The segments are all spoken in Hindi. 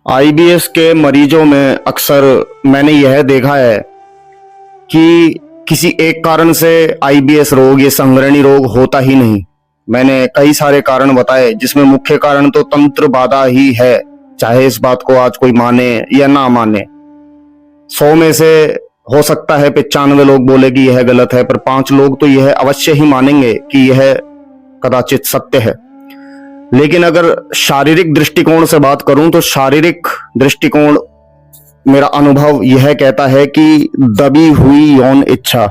आईबीएस के मरीजों में अक्सर मैंने यह देखा है कि किसी एक कारण से आईबीएस रोग, ये संग्रहणी रोग होता ही नहीं। मैंने कई सारे कारण बताए, जिसमें मुख्य कारण तो तंत्र बाधा ही है, चाहे इस बात को आज कोई माने या ना माने। 100 में से हो सकता है 95 लोग बोले कि यह गलत है, पर 5 लोग तो यह अवश्य ही मानेंगे कि यह कदाचित सत्य है। लेकिन अगर शारीरिक दृष्टिकोण से बात करूं तो शारीरिक दृष्टिकोण, मेरा अनुभव यह कहता है कि दबी हुई यौन इच्छा,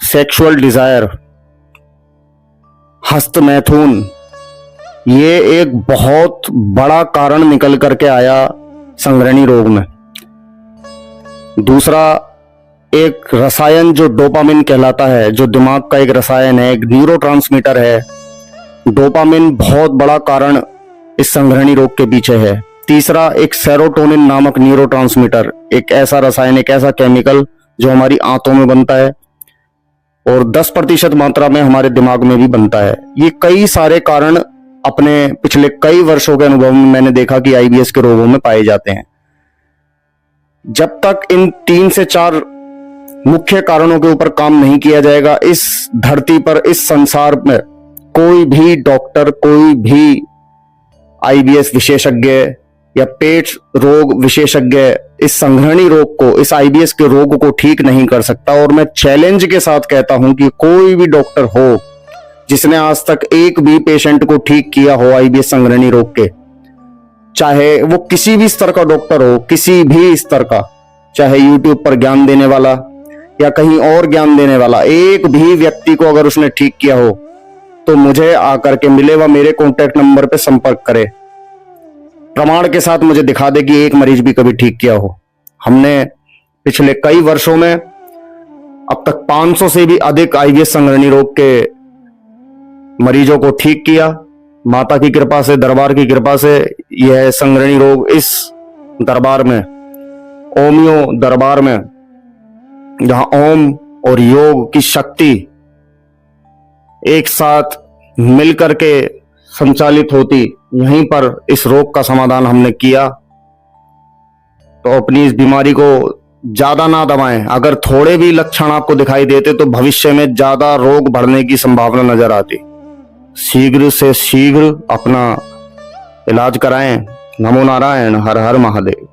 सेक्सुअल डिजायर, हस्त मैथुन, ये एक बहुत बड़ा कारण निकल करके आया संग्रहणी रोग में। दूसरा, एक रसायन जो डोपामिन कहलाता है, जो दिमाग का एक रसायन है, एक न्यूरोट्रांसमीटर है। डोपामिन बहुत बड़ा कारण इस संग्रहणी रोग के पीछे है। तीसरा, एक सेरोटोनिन नामक न्यूरोट्रांसमीटर, एक ऐसा रसायन, एक ऐसा केमिकल जो हमारी आंतों में बनता है और 10% मात्रा में हमारे दिमाग में भी बनता है। ये कई सारे कारण अपने पिछले कई वर्षों के अनुभव में मैंने देखा कि आईबीएस के रोगों में पाए जाते हैं। जब तक इन 3 से 4 मुख्य कारणों के ऊपर काम नहीं किया जाएगा, इस धरती पर, इस संसार में कोई भी डॉक्टर, कोई भी आईबीएस विशेषज्ञ या पेट रोग विशेषज्ञ इस संग्रहणी रोग को, इस आईबीएस के रोग को ठीक नहीं कर सकता। और मैं चैलेंज के साथ कहता हूं कि कोई भी डॉक्टर हो जिसने आज तक एक भी पेशेंट को ठीक किया हो आईबीएस संग्रहणी रोग के, चाहे वो किसी भी स्तर का डॉक्टर हो, किसी भी स्तर का, चाहे यूट्यूब पर ज्ञान देने वाला या कहीं और ज्ञान देने वाला, एक भी व्यक्ति को अगर उसने ठीक किया हो तो मुझे आकर के मिले व मेरे कॉन्टैक्ट नंबर पे संपर्क करे, प्रमाण के साथ मुझे दिखा दे कि एक मरीज भी कभी ठीक किया हो। हमने पिछले कई वर्षों में अब तक 500 से भी अधिक आईबीएस संग्रहणी रोग के मरीजों को ठीक किया। माता की कृपा से, दरबार की कृपा से यह संग्रहणी रोग इस दरबार में, ओमियो दरबार में, जहां ओम और योग की शक्ति एक साथ मिलकर के संचालित होती, यहीं पर इस रोग का समाधान हमने किया। तो अपनी इस बीमारी को ज्यादा ना दबाएं। अगर थोड़े भी लक्षण आपको दिखाई देते तो भविष्य में ज्यादा रोग बढ़ने की संभावना नजर आती। शीघ्र से शीघ्र अपना इलाज कराएं। नमो नारायण, हर हर महादेव।